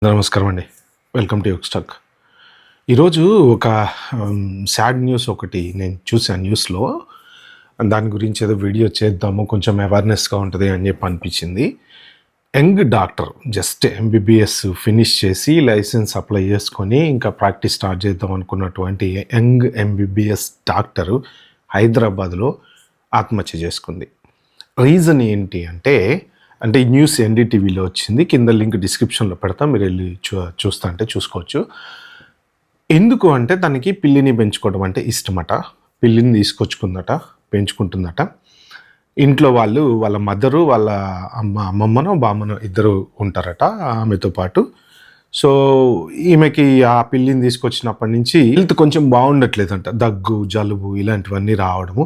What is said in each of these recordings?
నమస్కారం అండి. Welcome to యోగ్ స్టాక్. ఈరోజు ఒక సాడ్ న్యూస్ ఒకటి నేను చూసాను న్యూస్‌లో. దాని గురించి ఏదో వీడియో చేద్దాము, కొంచెం అవేర్‌నెస్‌గా ఉంటది అని చెప్పి అనిపించింది. Young doctor just MBBS finish చేసి లైసెన్స్ అప్లై చేసుకొని ఇంకా ప్రాక్టీస్ స్టార్ట్ చేద్దాం అనుకున్నటువంటి యంగ్ ఎంబీబీఎస్ డాక్టరు హైదరాబాద్‌లో ఆత్మహత్య చేసుకుంది. రీజన్ ఏంటి అంటే ఈ న్యూస్ ఎన్‌డీటీవీలో వచ్చింది. కింద లింక్ డిస్క్రిప్షన్‌లో పెడతా. మీరెళ్లి చూస్తా అంటే చూసుకోవచ్చు. ఎందుకు అంటే తనకి పిల్లిని పెంచుకోవడం అంటే ఇష్టమట. పిల్లిని తీసుకొచ్చుకుందట, పెంచుకుంటుందట. ఇంట్లో వాళ్ళ మదరు, వాళ్ళ అమ్మమ్మనో, బామ్మనో ఇద్దరు ఉంటారట ఆమెతో పాటు. సో, ఈమెకి ఆ పిల్లిని తీసుకొచ్చినప్పటి నుంచి హెల్త్ కొంచెం బాగుండట్లేదంట. దగ్గు, జలుబు ఇలాంటివన్నీ రావడము.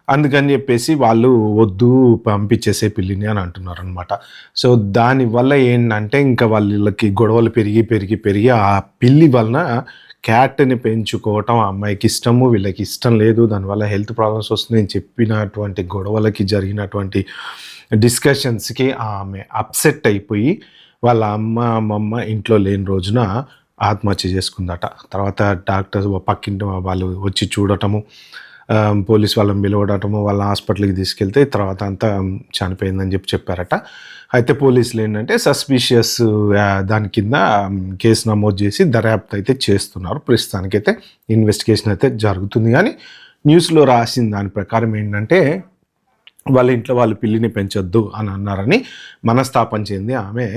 అందుకని చెప్పేసి వాళ్ళు వద్దు పంపించేసే పిల్లిని అని అంటున్నారనమాట. సో, దానివల్ల ఏంటంటే ఇంకా వీళ్ళకి గొడవలు పెరిగి ఆ పిల్లి వలన క్యాట్‌ని పెంచుకోవటం ఆ అమ్మాయికి ఇష్టము, వీళ్ళకి ఇష్టం లేదు. దానివల్ల హెల్త్ ప్రాబ్లమ్స్ వస్తున్నాయని చెప్పినటువంటి గొడవలకి జరిగినటువంటి డిస్కషన్స్‌కి ఆమె అప్సెట్ అయిపోయి వాళ్ళ అమ్మమ్మ ఇంట్లో లేని రోజున ఆత్మహత్య చేసుకుందట. తర్వాత డాక్టర్స్ పక్కింటి వాళ్ళు వచ్చి చూడటము, పోలీస్ వాళ్ళని పిలవడటము, వాళ్ళ హాస్పిటల్‌కి తీసుకెళ్తే తర్వాత అంతా చనిపోయిందని చెప్పారట. అయితే పోలీసులు ఏంటంటే సస్పీషియస్ దాని కింద కేసు నమోదు చేసి దర్యాప్తు అయితే చేస్తున్నారు. ప్రస్తుతానికైతే ఇన్వెస్టిగేషన్ అయితే జరుగుతుంది. కానీ న్యూస్‌లో రాసిన దాని ప్రకారం ఏంటంటే వాళ్ళ ఇంట్లో వాళ్ళు పిల్లిని పెంచొద్దు అని అన్నారని మనస్తాపం చెంది ఆమె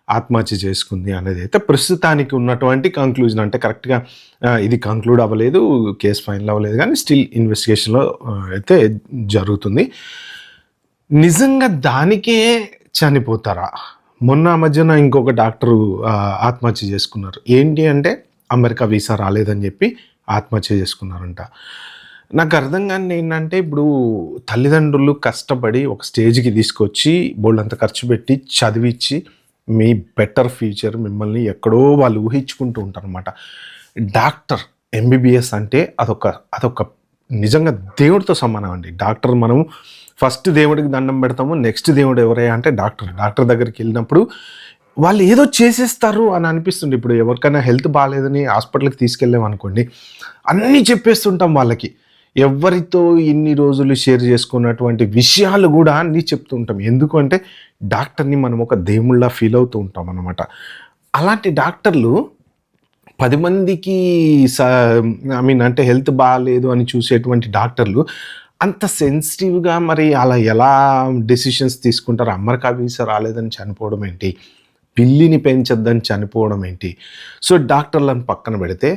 ఆత్మహత్య చేసుకుంది అనేది అయితే ప్రస్తుతానికి ఉన్నటువంటి కంక్లూజన్. అంటే కరెక్ట్‌గా ఇది కంక్లూడ్ అవ్వలేదు, కేసు ఫైనల్ అవ్వలేదు, కానీ స్టిల్ ఇన్వెస్టిగేషన్‌లో అయితే జరుగుతుంది. నిజంగా దానికే చనిపోతారా? మొన్న మధ్యన ఇంకొక డాక్టరు ఆత్మహత్య చేసుకున్నారు. ఏంటి అంటే అమెరికా వీసా రాలేదని చెప్పి ఆత్మహత్య చేసుకున్నారంట. నాకు అర్థం కానిది ఏంటంటే ఇప్పుడు తల్లిదండ్రులు కష్టపడి ఒక స్టేజ్‌కి తీసుకొచ్చి బోలెడంత ఖర్చు పెట్టి చదివిచ్చి మీ బెటర్ ఫ్యూచర్ మిమ్మల్ని ఎక్కడో వాళ్ళు ఊహించుకుంటూ ఉంటారనమాట. డాక్టర్ ఎంబీబీఎస్ అంటే అదొక నిజంగా దేవుడితో సమానం అండి. డాక్టర్ మనం ఫస్ట్ దేవుడికి దండం పెడతాము. నెక్స్ట్ దేవుడు ఎవరయ్యా అంటే డాక్టర్ దగ్గరికి వెళ్ళినప్పుడు వాళ్ళు ఏదో చేసేస్తారు అని అనిపిస్తుంది. ఇప్పుడు ఎవరికైనా హెల్త్ బాగాలేదని హాస్పిటల్‌కి తీసుకెళ్ళామనుకోండి, అన్నీ చెప్పేస్తుంటాం వాళ్ళకి. ఎవరితో ఇన్ని రోజులు షేర్ చేసుకున్నటువంటి విషయాలు కూడా అన్నీ చెప్తూ ఉంటాం. ఎందుకు అంటే డాక్టర్‌ని మనం ఒక దేవుడిలా ఫీల్ అవుతూ ఉంటాం అన్నమాట. అలాంటి డాక్టర్లు 10 మందికి అంటే హెల్త్ బాలేదు అని చూసేటువంటి డాక్టర్లు అంత సెన్సిటివ్‌గా మరి అలా ఎలా డెసిషన్స్ తీసుకుంటారు? అమెరికా వీసా రాలేదని చనిపోవడం ఏంటి? పిల్లిని పెంచొద్దని చనిపోవడం ఏంటి? సో, డాక్టర్లను పక్కన పెడితే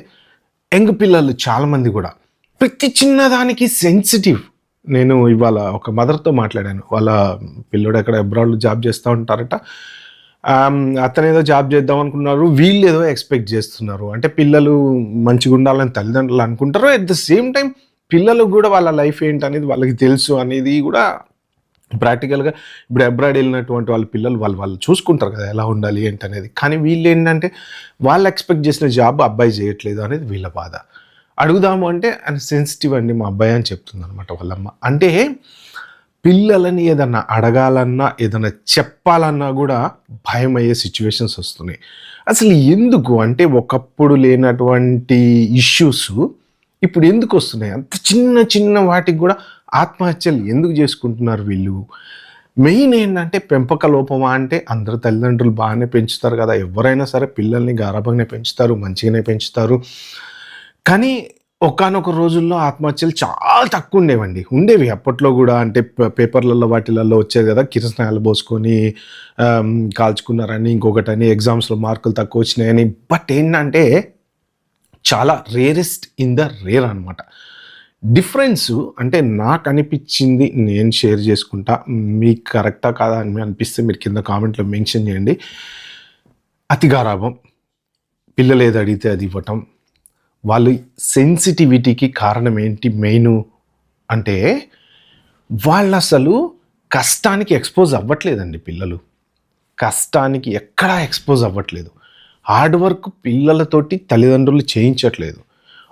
యంగ్ పిల్లలు చాలామంది కూడా ప్రతి చిన్నదానికి సెన్సిటివ్. నేను ఇవాళ ఒక మదర్‌తో మాట్లాడాను. వాళ్ళ పిల్లోడు ఎక్కడ అబ్రాడ్‌లో జాబ్ చేస్తూ ఉంటారట. అతనేదో జాబ్ చేద్దాం అనుకున్నారు. వీళ్ళేదో ఎక్స్‌పెక్ట్ చేస్తున్నారు. అంటే పిల్లలు మంచిగుండాలని తల్లిదండ్రులు అనుకుంటారు. అట్ ద సేమ్ టైమ్ పిల్లలకు కూడా వాళ్ళ లైఫ్ ఏంటనేది వాళ్ళకి తెలుసు అనేది కూడా ప్రాక్టికల్‌గా ఇప్పుడు అబ్రాడ్ వెళ్ళినటువంటి వాళ్ళ పిల్లలు వాళ్ళు చూసుకుంటారు కదా! ఎలా ఉండాలి ఏంటనేది. కానీ వీళ్ళేంటంటే వాళ్ళు ఎక్స్‌పెక్ట్ చేసిన జాబ్ అబ్బాయి చేయట్లేదు అనేది వీళ్ళ బాధ. అడుగుదాము అంటే ఆయన సెన్సిటివ్ అండి మా అబ్బాయి అని చెప్తుందనమాట వాళ్ళమ్మ. అంటే పిల్లలని ఏదన్నా అడగాలన్నా, ఏదన్నా చెప్పాలన్నా కూడా భయమయ్యే సిచ్యువేషన్స్ వస్తున్నాయి. అసలు ఎందుకు అంటే ఒకప్పుడు లేనటువంటి ఇష్యూస్ ఇప్పుడు ఎందుకు వస్తున్నాయి? అంత చిన్న వాటికి కూడా ఆత్మహత్యలు ఎందుకు చేసుకుంటున్నారు వీళ్ళు? మెయిన్ ఏంటంటే పెంపక లోపమా అంటే అందరు తల్లిదండ్రులు బాగానే పెంచుతారు కదా! ఎవరైనా సరే పిల్లల్ని గారాబంగానే పెంచుతారు, మంచిగానే పెంచుతారు. కానీ ఒకానొక రోజుల్లో ఆత్మహత్యలు చాలా తక్కువ ఉండేవి అప్పట్లో గూడా. అంటే పేపర్‌లలో వాటిలలో వచ్చేది గదా! కిరసనాయలు పోసుకొని కాల్చుకున్నారని, ఇంకొకటని, ఎగ్జామ్స్‌లో మార్కులు తక్కువ వచ్చినాయని. బట్ ఏంటంటే చాలా రేరెస్ట్ ఇన్ ద రేర్ అనమాట. డిఫరెన్సు అంటే నాకనిపించింది నేను షేర్ చేసుకుంటా. మీకు కరెక్టా కాదా అని అనిపిస్తే మీరు కింద కామెంట్‌లో మెన్షన్ చేయండి. అతి గారాబం, పిల్లలు ఏది అడిగితే అది ఇవ్వటం. వాళ్ళు సెన్సిటివిటీకి కారణం ఏంటి మెయిను అంటే వాళ్ళసలు కష్టానికి ఎక్స్‌పోజ్ అవ్వట్లేదండి పిల్లలు. కష్టానికి ఎక్కడా ఎక్స్‌పోజ్ అవ్వట్లేదు. హార్డ్ వర్క్ పిల్లలతోటి తల్లిదండ్రులు చేయించట్లేదు.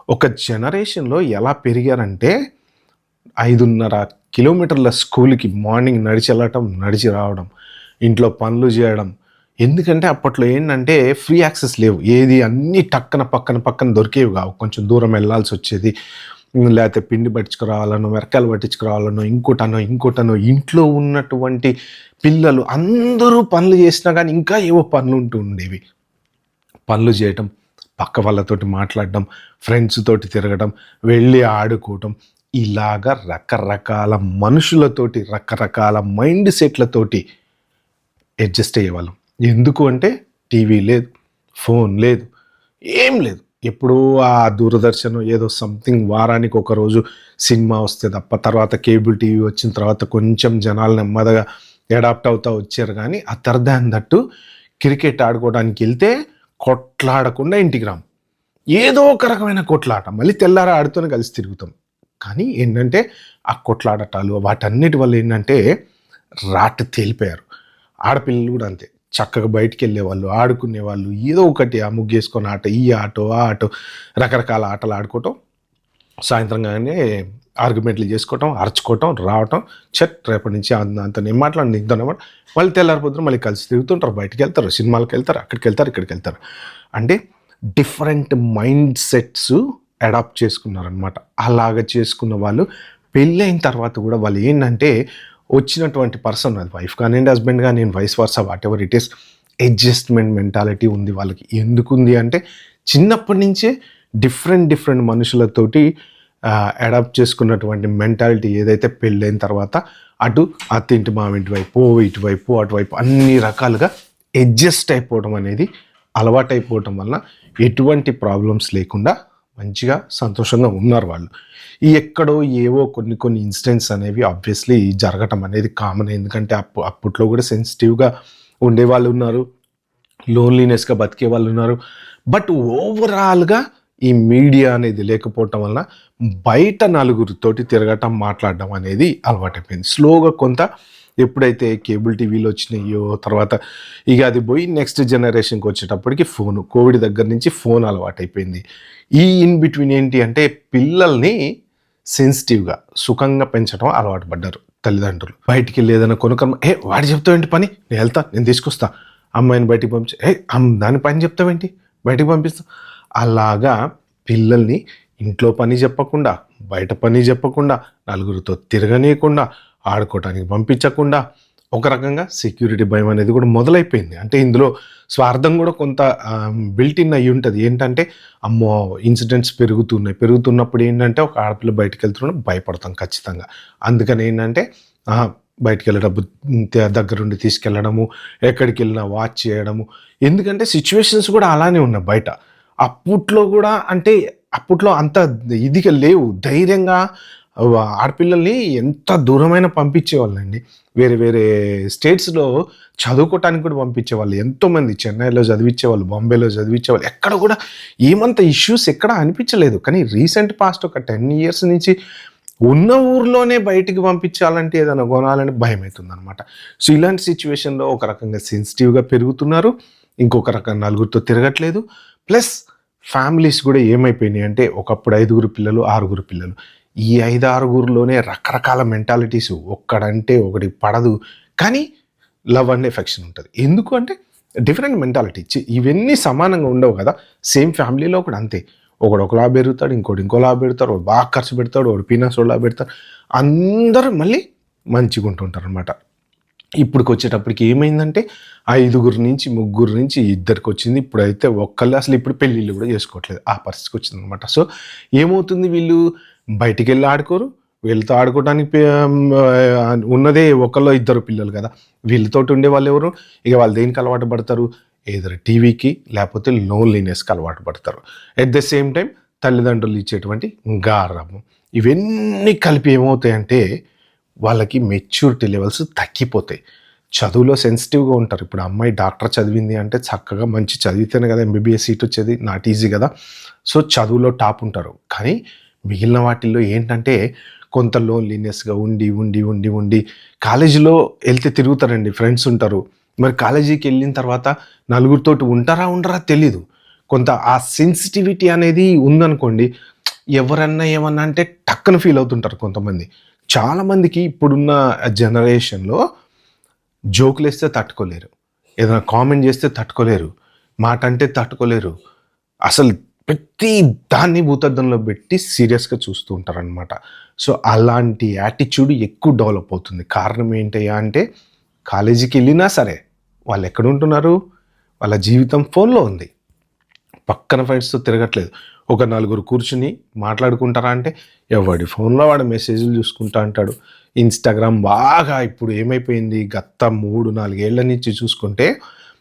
ఒక జనరేషన్‌లో ఎలా పెరిగారంటే 5:30 కిలోమీటర్ల స్కూల్‌కి మార్నింగ్ నడిచి వెళ్ళటం, నడిచి రావడం, ఇంట్లో పనులు చేయడం, ఎందుకంటే అప్పట్లో ఏంటంటే ఫ్రీ యాక్సెస్ లేవు. ఏది అన్నీ పక్కన దొరికేవి కావు. కొంచెం దూరం వెళ్ళాల్సొచ్చేది. లేతే పిండి పట్టించుకురావాలనో, మిరపకాయలు పట్టించుకురావాలనో, ఇంకోటనో ఇంట్లో ఉన్నటువంటి పిల్లలు అందరూ పనులు చేసినా గానీ ఇంకా ఏవో పనులుంటూ ఉండేవి. పనులు చేయటం, పక్క వాళ్ళతోటి మాట్లాడడం, ఫ్రెండ్స్ తోటి తిరగడం, వెళ్ళి ఆడుకోవటం, ఇలాగ రకరకాల మనుషులతోటి, రకరకాల మైండ్ సెట్‌లతోటి అడ్జస్ట్ అయ్యేవాళ్ళం. ఎందుకు అంటే టీవీ లేదు, ఫోన్ లేదు, ఏం లేదు. ఎప్పుడూ ఆ దూరదర్శన్ ఏదో సంథింగ్ వారానికి ఒకరోజు సినిమా వస్తే తప్ప, తర్వాత కేబుల్ టీవీ వచ్చిన తర్వాత కొంచెం జనాలు నెమ్మదిగా అడాప్ట్ అవుతా వచ్చారు గానీ, అదర్ దాన్ దట్ క్రికెట్ ఆడుకోవడానికెళ్తే కొట్లాడకుండా ఇంటికి రాము. ఏదో ఒక రకమైన కొట్లాట. మళ్ళీ తెల్లారి ఆడితోనే కలిసి తిరుగుతాం. కానీ ఏంటంటే, ఆ కొట్లాడటాలు వాటన్నిటి వల్ల ఏంటంటే, రాటు తేలిపోయారు. ఆడపిల్లలు కూడా అంతే. చక్కగా బయటికెళ్ళేవాళ్ళు, ఆడుకునేవాళ్ళు. ఏదో ఒకటి ఆ ముగ్గేసుకొని ఆట, ఈ ఆటో, ఆ ఆటో రకరకాల ఆటలు ఆడుకోవటం. సాయంత్రం కాగానే ఆర్గ్యుమెంట్లు చేసుకోవటం, అరుచుకోవటం, రావటం. రేపటి నుంచి అంత నేను మాట్లాడి ఇంతనమాట. మళ్ళీ తెల్లారిపోతున్నారు, మళ్ళీ కలిసి తిరుగుతుంటారు, బయటికెళ్తారు, సినిమాలకెళ్తారు, అక్కడికెళ్తారు, ఇక్కడికెళ్తారు. అంటే డిఫరెంట్ మైండ్ సెట్స్ అడాప్ట్ చేసుకున్నారనమాట. అలాగ చేసుకున్న వాళ్ళు పెళ్ళైన తర్వాత కూడా వాళ్ళు ఏంటంటే వచ్చినటువంటి పర్సన్, అది వైఫ్ కానివ్వండి, హస్బెండ్ కానివ్వండి, vice versa, whatever it is, adjustment mentality ఉంది వాళ్ళకి. ఎందుకుంది అంటే చిన్నప్పటి నుంచే డిఫరెంట్ మనుషులతోటి అడాప్ట్ చేసుకున్నటువంటి మెంటాలిటీ ఏదైతే పెళ్ళైన తర్వాత అటు అత్తింటి మావింటి వైపు, ఇటువైపు, అటువైపు అన్ని రకాలుగా అడ్జస్ట్ అయిపోవడం అనేది అలవాటైపోవటం వల్ల ఎటువంటి ప్రాబ్లమ్స్ లేకుండా మంచిగా సంతోషంగా ఉన్నారు వాళ్ళు. ఎక్కడో ఏవో కొన్ని ఇన్సిడెంట్స్ అనేవి ఆబ్వియస్లీ జరగటం అనేది కామన్. ఎందుకంటే అప్పట్లో కూడా సెన్సిటివ్గా ఉండేవాళ్ళు ఉన్నారు, లోన్లీనెస్గా బతికే వాళ్ళు ఉన్నారు. బట్ ఓవరాల్గా ఈ మీడియా అనేది లేకపోవటం వలన బయట నలుగురితోటి తిరగటం, మాట్లాడడం అనేది అలవాటైపోయింది. స్లోగా కొంత ఎప్పుడైతే కేబుల్ టీవీలు వచ్చినాయో తర్వాత ఇక అది పోయి నెక్స్ట్ జనరేషన్కి వచ్చేటప్పటికి ఫోను, కోవిడ్ దగ్గర నుంచి ఫోన్ అలవాటైపోయింది. ఈ ఇన్ బిట్వీన్ ఏంటి అంటే పిల్లల్ని సెన్సిటివ్గా సుఖంగా పెంచడం అలవాటు పడ్డారు తల్లిదండ్రులు. బయటికి వెళ్ళి ఏదైనా కొనుక్కొని వాడు చెప్తావేంటి పని, నేను వెళ్తా, నేను తీసుకొస్తా, అమ్మాయిని బయటికి పంపించి దాని పని చెప్తావేంటి, బయటికి పంపిస్తా. అలాగా పిల్లల్ని ఇంట్లో పని చెప్పకుండా, బయట పని చెప్పకుండా, నలుగురితో తిరగనీయకుండా, ఆడుకోవటానికి పంపించకుండా, ఒక రకంగా సెక్యూరిటీ భయం అనేది కూడా మొదలైపోయింది. అంటే ఇందులో స్వార్థం కూడా కొంత బిల్ట్ ఇన్ అయ్యి ఉంటుంది. ఏంటంటే అమ్మో ఇన్సిడెంట్స్ పెరుగుతున్నప్పుడు ఏంటంటే ఒక ఆడపిల్ల బయటకు వెళ్తున్నా భయపడతాం ఖచ్చితంగా. అందుకని ఏంటంటే బయటికి వెళ్ళేటప్పుడు దగ్గరుండి తీసుకెళ్ళడము, ఎక్కడికి వెళ్ళినా వాచ్ చేయడము. ఎందుకంటే సిచ్యువేషన్స్ కూడా అలానే ఉన్నాయి బయట. అప్పట్లో కూడా అంటే అప్పట్లో అంత ఇదిగా లేవు. ధైర్యంగా ఆడపిల్లల్ని ఎంత దూరమైనా పంపించేవాళ్ళండి. వేరే స్టేట్స్‌లో చదువుకోవటానికి కూడా పంపించేవాళ్ళు. ఎంతోమంది చెన్నైలో చదివించేవాళ్ళు, బాంబేలో చదివించేవాళ్ళు. ఎక్కడ కూడా ఏమంత ఇష్యూస్ ఎక్కడ అనిపించలేదు. కానీ రీసెంట్ పాస్ట్ ఒక 10 ఇయర్స్ నుంచి ఉన్న ఊర్లోనే బయటికి పంపించాలంటే ఏదైనా కొనాలని భయమవుతుందనమాట. సో ఇలాంటి సిచ్యువేషన్‌లో ఒక రకంగా సెన్సిటివ్‌గా పెరుగుతున్నారు. ఇంకొక రకంగా నలుగురితో తిరగట్లేదు. ప్లస్ ఫ్యామిలీస్ కూడా ఏమైపోయినాయి అంటే ఒకప్పుడు 5 పిల్లలు, 6 పిల్లలు. ఈ 5, 6 రకరకాల మెంటాలిటీస్. ఒక్కడంటే ఒకటి పడదు. కానీ లవ్ అండ్ ఎఫెక్షన్ ఉంటుంది. ఎందుకు అంటే డిఫరెంట్ మెంటాలిటీ. ఇవన్నీ సమానంగా ఉండవు కదా. సేమ్ ఫ్యామిలీలో కూడా అంతే. ఒకడు ఒకలా పెరుగుతాడు, ఇంకోటి ఇంకోలా పెడతారు, వాడు బాగా ఖర్చు పెడతాడు, వాడు పీనట్స్ ఒకలా పెడతారు. అందరూ మళ్ళీ మంచిగా ఉంటుంటారు అనమాట. ఇప్పుడుకి వచ్చేటప్పటికి ఏమైందంటే 5 నుంచి 3 నుంచి 2కి వచ్చింది. ఇప్పుడైతే ఒక్కళ్ళు అసలు ఇప్పుడు పెళ్ళిళ్ళు కూడా చేసుకోవట్లేదు. ఆ పరిస్థితికి వచ్చిందనమాట. సో ఏమవుతుంది, వీళ్ళు బయటికి వెళ్ళి ఆడుకోరు, వీళ్ళతో ఆడుకోవడానికి ఉన్నదే ఒకళ్ళో 2 పిల్లలు కదా. వీళ్ళతోటి ఉండేవాళ్ళు ఎవరు, ఇక వాళ్ళు దేనికి అలవాటు పడతారు, ఏదైనా టీవీకి లేకపోతే లోన్లీనెస్కి అలవాటు పడతారు. ఎట్ ద సేమ్ టైం తల్లిదండ్రులు ఇచ్చేటువంటి గారాబం, ఇవన్నీ కలిపి ఏమవుతాయంటే వాళ్ళకి మెచ్యూరిటీ లెవెల్స్ తగ్గిపోతాయి. చదువులో సెన్సిటివ్గా ఉంటారు. ఇప్పుడు అమ్మాయి డాక్టర్ చదివింది అంటే చక్కగా మంచి చదివితేనే కదా ఎంబీబీఎస్ సీట్ వచ్చేది, నాట్ ఈజీ కదా. సో చదువులో టాప్ ఉంటారు. కానీ మిగిలిన వాటిల్లో ఏంటంటే కొంత లోన్లీనెస్గా ఉండి కాలేజీలో వెళ్తే తిరుగుతారండి, ఫ్రెండ్స్ ఉంటారు. మరి కాలేజీకి వెళ్ళిన తర్వాత నలుగురితోటి ఉండరా తెలీదు. కొంత ఆ సెన్సిటివిటీ అనేది ఉందనుకోండి, ఎవరన్నా ఏమన్నా అంటే టక్కున ఫీల్ అవుతుంటారు కొంతమంది. చాలామందికి ఇప్పుడున్న జనరేషన్లో జోకులు వేస్తే తట్టుకోలేరు. ఏదైనా కామెంట్ చేస్తే తట్టుకోలేరు, మాట అంటే తట్టుకోలేరు. అసలు ప్రతి దాన్ని భూతద్దంలో పెట్టి సీరియస్‌గా చూస్తూ ఉంటారనమాట. సో, అలాంటి యాటిట్యూడ్ ఎక్కువ డెవలప్ అవుతుంది. కారణం ఏంటయ్యా అంటే, కాలేజీకెళ్ళినా సరే వాళ్ళెక్కడుంటున్నారు? వాళ్ళ జీవితం ఫోన్‌లో ఉంది. పక్కన ఫ్రెండ్స్‌తో తిరగట్లేదు. ఒక నలుగురు కూర్చొని మాట్లాడుకుంటారా అంటే, ఎవడి ఫోన్‌లో వాడు మెసేజ్‌లు చూసుకుంటా అంటాడు. ఇన్‌స్టాగ్రామ్ బాగా ఇప్పుడు ఏమైపోయింది, గత 3, 4 ఏళ్ల నుంచి చూసుకుంటే,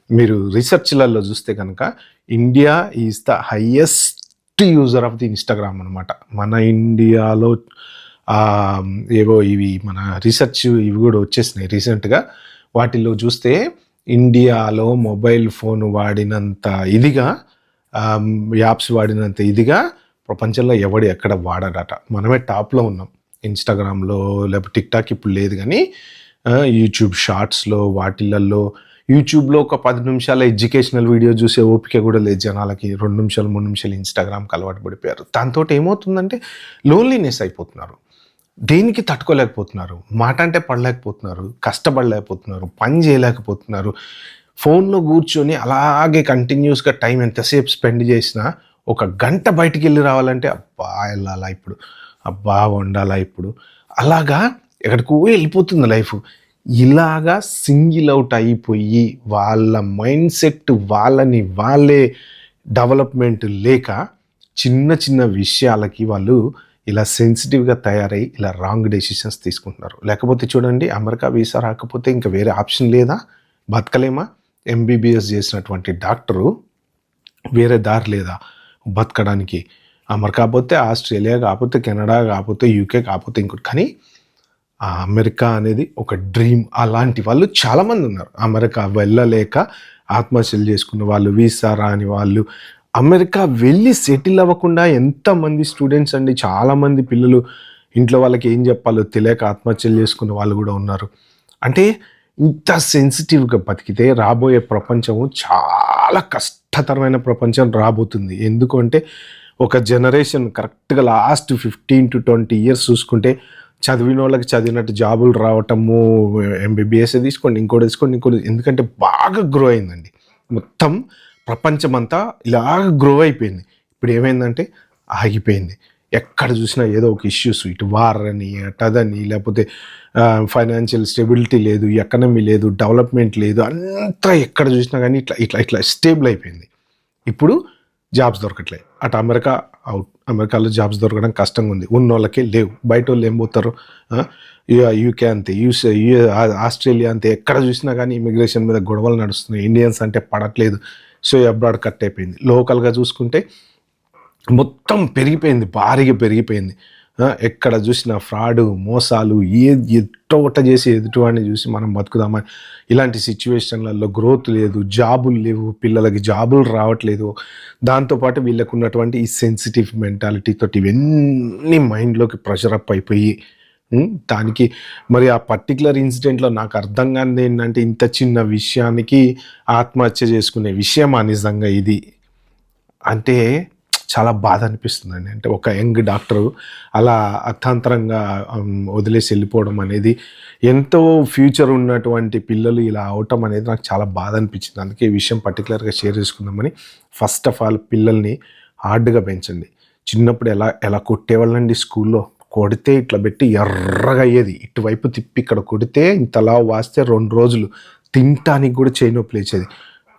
మీరు రిసర్చ్‌లలో చూస్తే గనక India is the highest user of the Instagram అనమాట. మన ఇండియాలో ఏవో ఇవి మన రిసర్చ్ ఇవి కూడా వచ్చేసినాయి రీసెంట్‌గా. వాటిల్లో చూస్తే ఇండియాలో మొబైల్ ఫోన్ వాడినంత ఇదిగా యాప్స్ వాడినంత ఇదిగా ప్రపంచంలో ఎవడు ఎక్కడ వాడడట. మనమే టాప్‌లో ఉన్నాం. ఇన్‌స్టాగ్రామ్‌లో లేకపోతే టిక్‌టాక్ ఇప్పుడు లేదు గానీ యూట్యూబ్ షార్ట్స్‌లో వాటిలల్లో యూట్యూబ్‌లో ఒక 10 నిమిషాల ఎడ్యుకేషనల్ వీడియో చూసే ఓపిక కూడా లేదు జనాలకి. 2 నిమిషాలు, 3 నిమిషాలు ఇన్‌స్టాగ్రామ్‌కి అలవాటు పడిపోయారు. దాంతోటి ఏమవుతుందంటే లోన్లీనెస్ అయిపోతున్నారు. దేనికి తట్టుకోలేకపోతున్నారు. మాట అంటే పడలేకపోతున్నారు. కష్టపడలేకపోతున్నారు. పని చేయలేకపోతున్నారు. ఫోన్‌లో కూర్చొని అలాగే కంటిన్యూయస్‌గా టైం ఎంతసేపు స్పెండ్ చేసినా, ఒక గంట బయటికెళ్ళి రావాలంటే అబ్బా! ఎళ్ళాలా ఇప్పుడు? అబ్బా! వండాలా ఇప్పుడు? అలాగా ఎక్కడికో వెళ్ళిపోతుంది లైఫు. ఇలాగా సింగిల్ అవుట్ అయిపోయి, వాళ్ళ మైండ్ సెట్ వాళ్ళని వాళ్ళే డెవలప్‌మెంట్ లేక, చిన్న చిన్న విషయాలకి వాళ్ళు ఇలా సెన్సిటివ్‌గా తయారై ఇలా రాంగ్ డెసిషన్స్ తీసుకుంటున్నారు. లేకపోతే చూడండి అమెరికా వీసా రాకపోతే ఇంక వేరే ఆప్షన్ లేదా? బతకలేమా? ఎంబీబీఎస్ చేసినటువంటి డాక్టరు వేరే దారి లేదా బతకడానికి? అమెరికా పోతే, ఆస్ట్రేలియా కాపోతే, కెనడా కాపోతే, యూకే కాపోతే ఇంకోటి. కానీ ఆ అమెరికా అనేది ఒక డ్రీమ్. అలాంటి వాళ్ళు చాలామంది ఉన్నారు. అమెరికా వెళ్ళలేక ఆత్మహత్యలు చేసుకున్న వాళ్ళు, వీసా రాని వాళ్ళు, అమెరికా వెళ్ళి సెటిల్ అవ్వకుండా ఎంతమంది స్టూడెంట్స్ అండి, చాలామంది పిల్లలు ఇంట్లో వాళ్ళకి ఏం చెప్పాలో తెలియక ఆత్మహత్యలు చేసుకున్న వాళ్ళు కూడా ఉన్నారు. అంటే ఇంత సెన్సిటివ్‌గా బతికితే రాబోయే ప్రపంచము చాలా కష్టతరమైన ప్రపంచం రాబోతుంది. ఎందుకు అంటే ఒక జనరేషన్ కరెక్ట్‌గా లాస్ట్ 15-20 ఇయర్స్ చూసుకుంటే చదివినోళ్ళకి చదివినట్టు జాబులు రావటము, ఎంబీబీఎస్సే తీసుకోండి, ఇంకోటి తీసుకోండి, ఇంకోటి. ఎందుకంటే బాగా గ్రో అయిందండి. మొత్తం ప్రపంచమంతా ఇలాగ గ్రో అయిపోయింది. ఇప్పుడు ఏమైందంటే ఆగిపోయింది. ఎక్కడ చూసినా ఏదో ఒక ఇష్యూస్, ఇటు వార్ అని, అటు అదని, లేకపోతే ఫైనాన్షియల్ స్టెబిలిటీ లేదు, ఎకానమీ లేదు, డెవలప్మెంట్ లేదు. అంతా ఎక్కడ చూసినా కానీ ఇట్లా ఇట్లా ఇట్లా స్టేబుల్ అయిపోయింది. ఇప్పుడు జాబ్స్ దొరకట్లే. అటు అమెరికా అవుట్. అమెరికాలో జాబ్స్ దొరకడం కష్టంగా ఉంది. ఉన్నోళ్ళకే లేవు. బయటోళ్ళు ఏం పోతారు? యూకే అంతే, ఆస్ట్రేలియా అంతే. ఎక్కడ చూసినా కానీ ఇమిగ్రేషన్ మీద గొడవలు నడుస్తున్నాయి. ఇండియన్స్ అంటే పడట్లేదు. సో అబ్రాడ్ కట్ అయిపోయింది. లోకల్‌గా చూసుకుంటే మొత్తం పెరిగిపోయింది. భారీగా పెరిగిపోయింది. ఎక్కడ చూసినా ఫ్రాడు, మోసాలు, ఎట్టొకట చేసి ఎదుటివాడిని చూసి మనం బతుకుదామని ఇలాంటి సిచ్యువేషన్‌లలో గ్రోత్ లేదు, జాబులు లేవు, పిల్లలకి జాబులు రావట్లేదు. దాంతోపాటు వీళ్ళకున్నటువంటి ఈ సెన్సిటివ్ మెంటాలిటీ తోటి ఇవన్నీ మైండ్‌లోకి ప్రెషర్ అప్ అయిపోయి దానికి మరి ఆ పర్టిక్యులర్ ఇన్సిడెంట్‌లో నాకు అర్థం కానిది ఏంటంటే, ఇంత చిన్న విషయానికి ఆత్మహత్య చేసుకునే విషయమా నిజంగా ఇది? అంటే చాలా బాధ అనిపిస్తుందండి. అంటే ఒక యంగ్ డాక్టరు అలా అర్థాంతరంగా వదిలేసి వెళ్ళిపోవడం అనేది, ఎంతో ఫ్యూచర్ ఉన్నటువంటి పిల్లలు ఇలా అవటం అనేది నాకు చాలా బాధ అనిపించింది. అందుకే ఈ విషయం పర్టిక్యులర్‌గా షేర్ చేసుకుందామని. ఫస్ట్ ఆఫ్ ఆల్ పిల్లల్ని హార్డ్‌గా పెంచండి. చిన్నప్పుడు ఎలా ఎలా కొట్టేవాళ్ళండి స్కూల్లో. కొడితే ఇట్లా పెట్టి ఎర్రగా అయ్యేది. ఇటువైపు తిప్పి ఇక్కడ కొడితే ఇంతలా వాస్తే 2 రోజులు తినటానికి కూడా చెయ్యి నొప్పి లేచేది.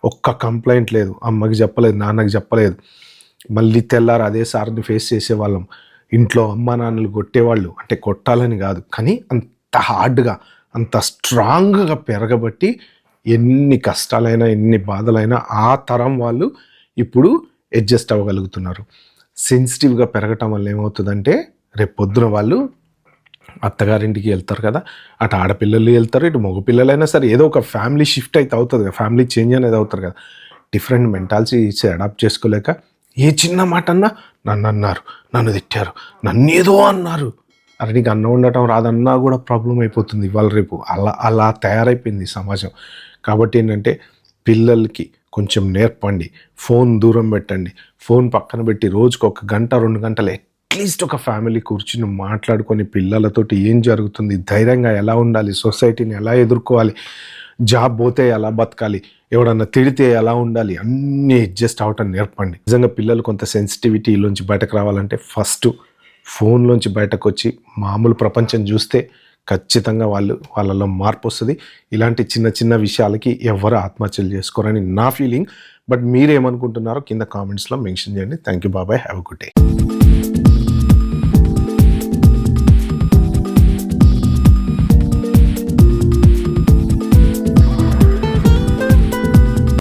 ఒక్క కంప్లెయింట్ లేదు. అమ్మకి చెప్పలేదు, నాన్నకి చెప్పలేదు. మళ్ళీ తెల్లారి అదే సార్‌ని ఫేస్ చేసేవాళ్ళం. ఇంట్లో అమ్మా నాన్నలు కొట్టేవాళ్ళు. అంటే కొట్టాలని కాదు, కానీ అంత హార్డ్‌గా, అంత స్ట్రాంగ్‌గా పెరగబట్టి ఎన్ని కష్టాలైనా, ఎన్ని బాధలైనా ఆ తరం వాళ్ళు ఇప్పుడు అడ్జస్ట్ అవ్వగలుగుతున్నారు. సెన్సిటివ్‌గా పెరగటం వల్ల ఏమవుతుందంటే, రేపు పొద్దున వాళ్ళు అత్తగారింటికి వెళ్తారు కదా, అటు ఆడపిల్లలు వెళ్తారు, ఇటు మగపిల్లలైనా సరే ఏదో ఒక ఫ్యామిలీ షిఫ్ట్ అయితే అవుతుంది కదా, ఫ్యామిలీ చేంజ్ అనేది అవుతారు కదా. డిఫరెంట్ మెంటాలిటీస్ అడాప్ట్ చేసుకోలేక ఏ చిన్న మాట అన్నా నన్ను అన్నారు, నన్ను తిట్టారు, నన్ను ఏదో అన్నారు. అరే నీకు అన్నం ఉండటం రాదన్నా కూడా ప్రాబ్లం అయిపోతుంది ఇవాళ రేపు. అలా అలా తయారైపోయింది సమాజం. కాబట్టి ఏంటంటే పిల్లలకి కొంచెం నేర్పండి. ఫోన్ దూరం పెట్టండి. ఫోన్ పక్కన పెట్టి రోజుకు 1 గంట 2 గంటలు అట్లీస్ట్ ఒక ఫ్యామిలీ కూర్చుని మాట్లాడుకొని పిల్లలతోటి ఏం జరుగుతుంది, ధైర్యంగా ఎలా ఉండాలి, సొసైటీని ఎలా ఎదుర్కోవాలి, జాబ్ పోతే ఎలా బతకాలి, ఎవడన్నా తిడితే ఎలా ఉండాలి, అన్నీ అడ్జస్ట్ అవటం నేర్పండి. నిజంగా పిల్లలు కొంత సెన్సిటివిటీలోంచి బయటకు రావాలంటే ఫస్ట్ ఫోన్లోంచి బయటకు వచ్చి మామూలు ప్రపంచం చూస్తే ఖచ్చితంగా వాళ్ళలో మార్పు వస్తుంది. ఇలాంటి చిన్న చిన్న విషయాలకి ఎవరు ఆత్మహత్యలు చేసుకోరని నా ఫీలింగ్. బట్ మీరేమనుకుంటున్నారో కింద కామెంట్స్లో మెన్షన్ చేయండి. థ్యాంక్ యూ, బాబాయ్, హ్యావ్ ఎ గుడ్ డే.